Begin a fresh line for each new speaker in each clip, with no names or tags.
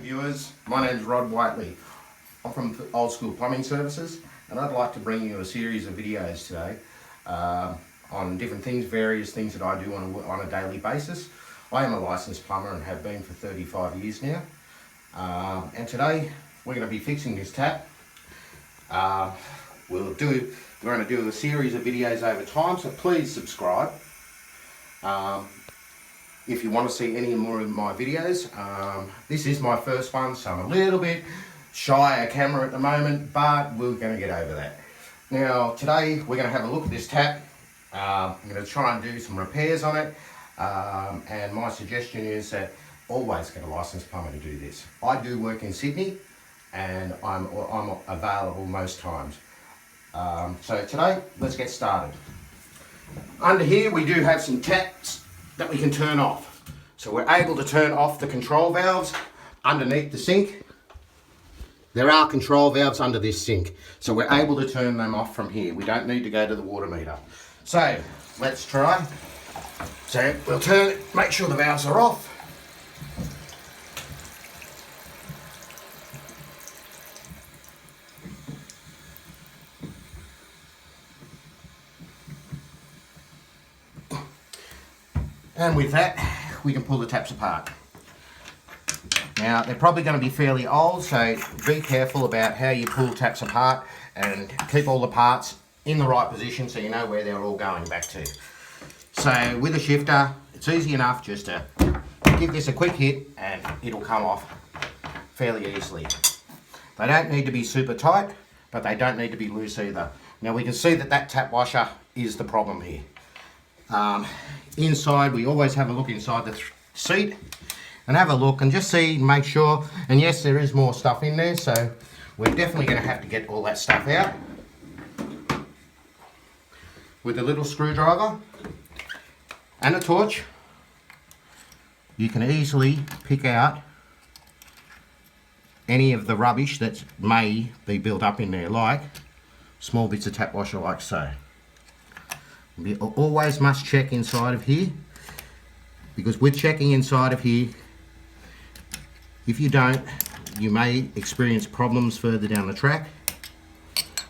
viewers, my name is Rod Whiteley. I'm from Old School Plumbing Services, and I'd like to bring you a series of videos today on different things, various things that I do on a daily basis. I am a licensed plumber and have been for 35 years now. And today we're going to be fixing this tap. We're going to do a series of videos over time, so please subscribe. If you want to see any more of my videos, this is my first one, so I'm a little bit shy of camera at the moment, but we're going to get over that. Now, today we're going to have a look at this tap. I'm going to try and do some repairs on it, and my suggestion is that always get a licensed plumber to do this. I do work in Sydney, and I'm available most times. So today, let's get started. Under here, we do have some taps that we can turn off. So we're able to turn off the control valves underneath the sink. There are control valves under this sink, so we're able to turn them off from here. We don't need to go to the water meter. So let's try. So we'll make sure the valves are off. And with that, we can pull the taps apart. Now, they're probably going to be fairly old, so be careful about how you pull taps apart and keep all the parts in the right position so you know where they're all going back to. So with a shifter, it's easy enough just to give this a quick hit and it'll come off fairly easily. They don't need to be super tight, but they don't need to be loose either. Now we can see that that tap washer is the problem here. Inside, we always have a look inside the seat and have a look and just see, make sure, and yes, there is more stuff in there, so we're definitely going to have to get all that stuff out with a little screwdriver and a torch. You can easily pick out any of the rubbish that may be built up in there, like small bits of tap washer like so. We always must check inside of here, because with checking inside of here, if you don't, you may experience problems further down the track.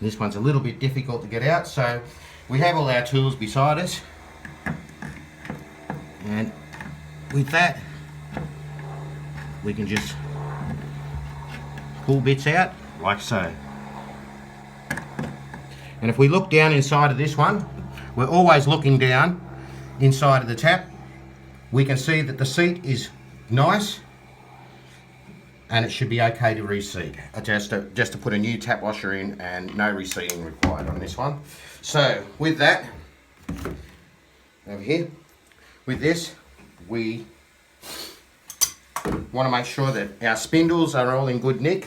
This one's a little bit difficult to get out, so we have all our tools beside us, and with that we can just pull bits out like so. And if we look down inside of this one, we're always looking down inside of the tap. We can see that the seat is nice and it should be okay to reseat. Just to put a new tap washer in, and no reseating required on this one. So with that, over here, with this, we want to make sure that our spindles are all in good nick.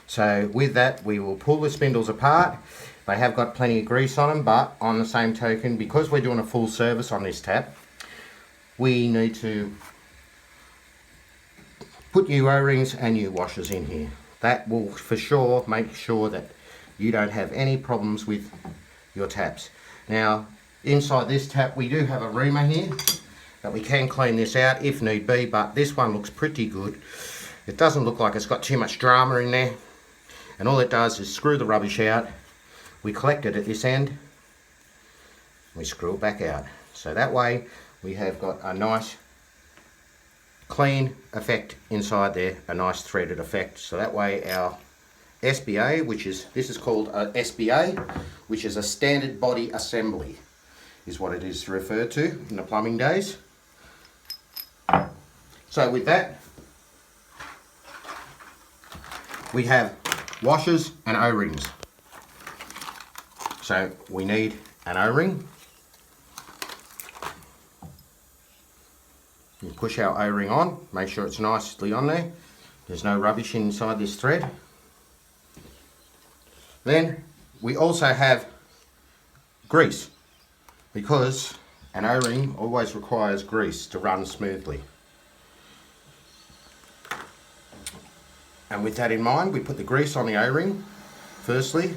So with that, we will pull the spindles apart. They have got plenty of grease on them, but on the same token, because we're doing a full service on this tap, we need to put new O-rings and new washers in here. That will for sure make sure that you don't have any problems with your taps. Now, inside this tap, we do have a reamer here that we can clean this out if need be, but this one looks pretty good. It doesn't look like it's got too much drama in there, and all it does is screw the rubbish out. We collect it at this end, we screw it back out. So that way we have got a nice clean effect inside there, a nice threaded effect. So that way our SBA, this is called a SBA, which is a standard body assembly, is what it is referred to in the plumbing days. So with that, we have washers and O-rings. So we need an O-ring. You push our O-ring on, make sure it's nicely on there. There's no rubbish inside this thread. Then we also have grease, because an O-ring always requires grease to run smoothly. And with that in mind, we put the grease on the O-ring firstly.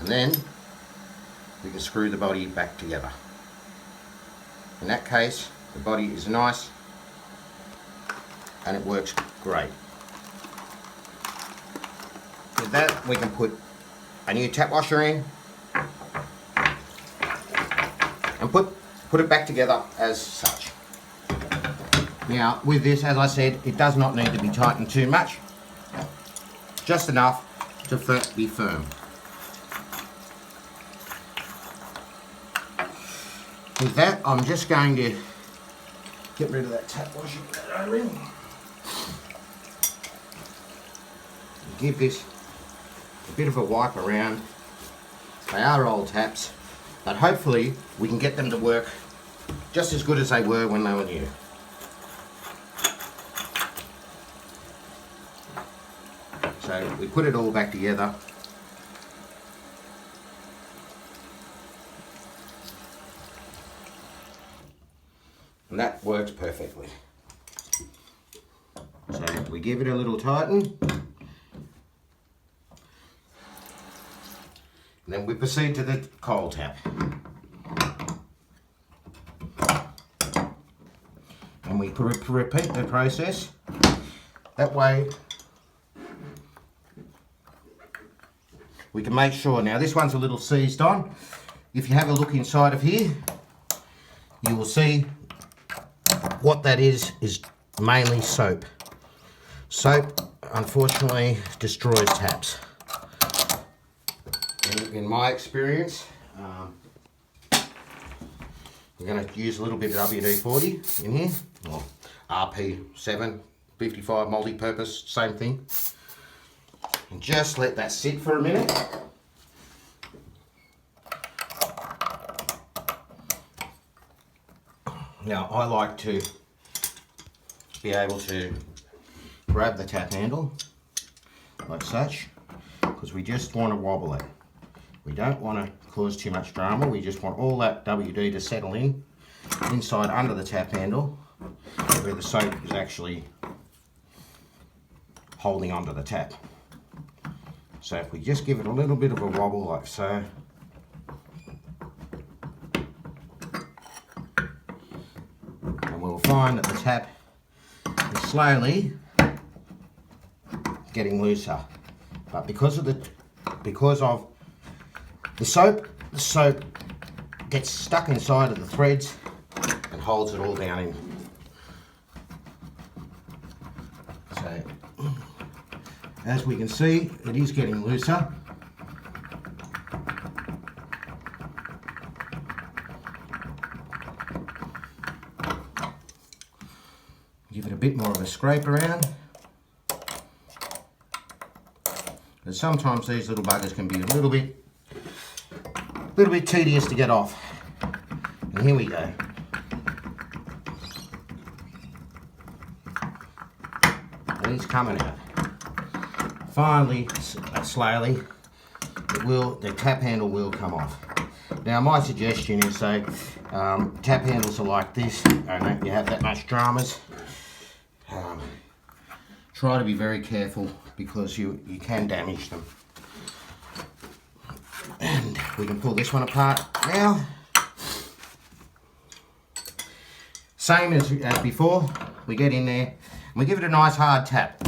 And then we can screw the body back together. In that case, the body is nice and it works great. With that, we can put a new tap washer in and put it back together as such. Now with this, as I said, it does not need to be tightened too much, just enough to be firm. With that, I'm just going to get rid of that tap washer over in. Give this a bit of a wipe around. They are old taps, but hopefully we can get them to work just as good as they were when they were new. So we put it all back together. And that works perfectly. So we give it a little tighten. And then we proceed to the cold tap. And we repeat the process. That way we can make sure. Now this one's a little seized on. If you have a look inside of here, you will see what that is mainly soap. Soap, unfortunately, destroys taps. In my experience, we're going to use a little bit of WD-40 in here, or RP7, 55 multi-purpose, same thing. And just let that sit for a minute. Now I like to be able to grab the tap handle like such, because we just want to wobble it. We don't want to cause too much drama. We just want all that WD to settle in inside under the tap handle where the soap is actually holding onto the tap. So if we just give it a little bit of a wobble like so, and we'll find that the tap is slowly getting looser. But because of the soap gets stuck inside of the threads and holds it all down in. So, as we can see, it is getting looser. Give it a bit more of a scrape around. But sometimes these little buggers can be a little bit tedious to get off. And here we go. And it's coming out. Finally, slowly, the tap handle will come off. Now my suggestion is, so tap handles are like this, don't you have that much dramas. Try to be very careful because you can damage them. And we can pull this one apart now. Same as before, we get in there and we give it a nice hard tap,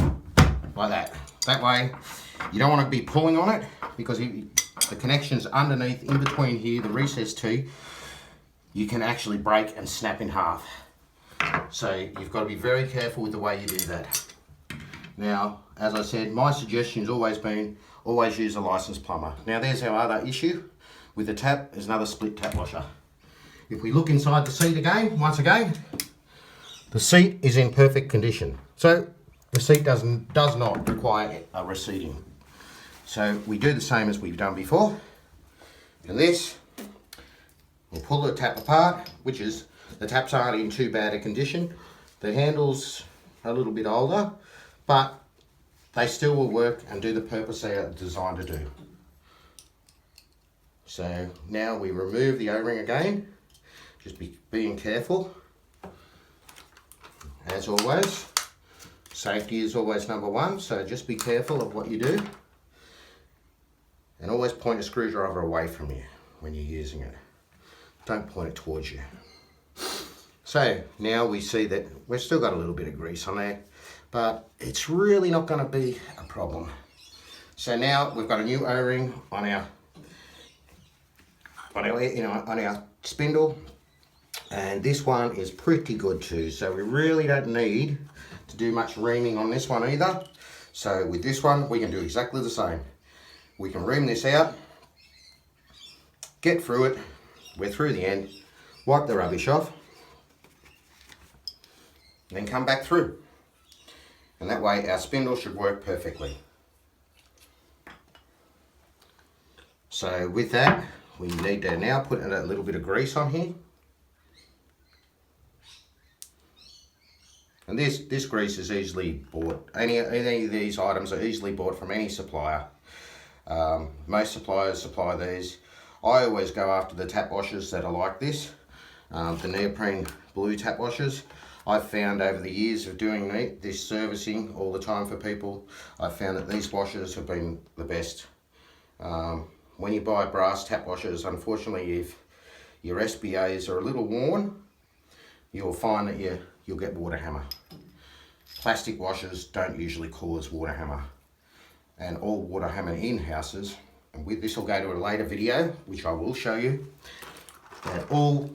like that. That way, you don't want to be pulling on it because the connections underneath, in between here, the recess too, you can actually break and snap in half. So you've got to be very careful with the way you do that. Now, as I said, my suggestion's always been, always use a licensed plumber. Now there's our other issue with the tap, is another split tap washer. If we look inside the seat again, once again, the seat is in perfect condition. So the seat does not require a reseating. So we do the same as we've done before. And this, we'll pull the tap apart, which is, the taps aren't in too bad a condition. The handle's a little bit older, but they still will work and do the purpose they are designed to do. So now we remove the O-ring again, just being careful. As always, safety is always number one, so just be careful of what you do. And always point a screwdriver away from you when you're using it. Don't point it towards you. So now we see that we've still got a little bit of grease on there, but it's really not going to be a problem. So now we've got a new O-ring on our spindle, and this one is pretty good too. So we really don't need to do much reaming on this one either. So with this one, we can do exactly the same. We can ream this out, get through it, we're through the end, wipe the rubbish off, then come back through. And that way our spindle should work perfectly. So with that, we need to now put a little bit of grease on here. And this grease is easily bought. Any of these items are easily bought from any supplier. Most suppliers supply these. I always go after the tap washers that are like this, the neoprene blue tap washers. I've found over the years of doing this servicing all the time for people, I've found that these washers have been the best. When you buy brass tap washers, unfortunately, if your SBAs are a little worn, you'll find that you'll get water hammer. Plastic washers don't usually cause water hammer. And all water hammer in houses, and with this will go to a later video, which I will show you, that all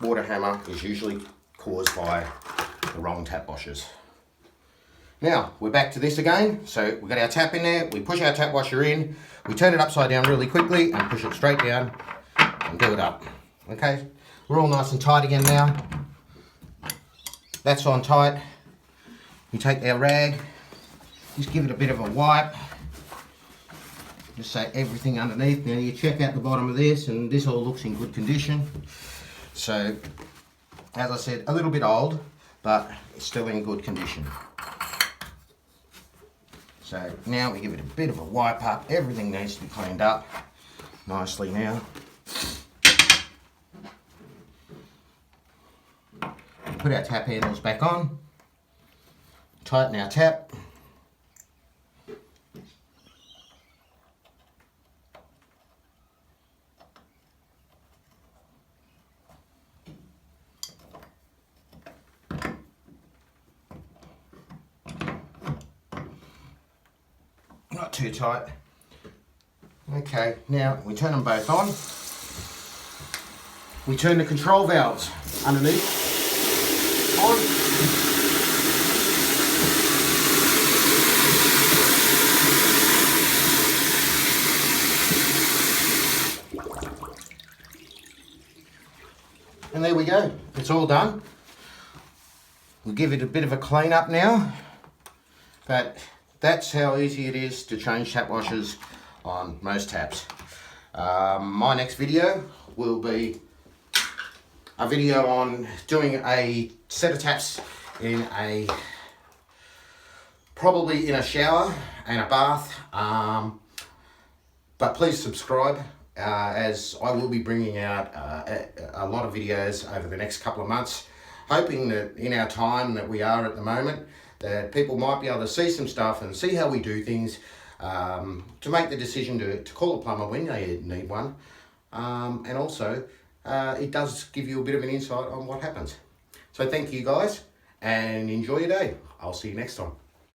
water hammer is usually caused by the wrong tap washers. Now, we're back to this again. So we've got our tap in there, we push our tap washer in, we turn it upside down really quickly and push it straight down and do it up. Okay, we're all nice and tight again now. That's on tight. We take our rag, just give it a bit of a wipe, just so everything underneath. Now you check out the bottom of this and this all looks in good condition. So, as I said, a little bit old, but it's still in good condition. So now we give it a bit of a wipe up. Everything needs to be cleaned up nicely now. Put our tap handles back on. Tighten our tap. Not too tight. Okay, now we turn them both on. We turn the control valves underneath on. And there we go, it's all done. We'll give it a bit of a clean up now, but that's how easy it is to change tap washers on most taps. My next video will be a video on doing a set of taps in probably in a shower and a bath. But please subscribe, as I will be bringing out a lot of videos over the next couple of months, hoping that in our time that we are at the moment, that people might be able to see some stuff and see how we do things, to make the decision to call a plumber when they need one. And also, it does give you a bit of an insight on what happens. So thank you guys, and enjoy your day. I'll see you next time.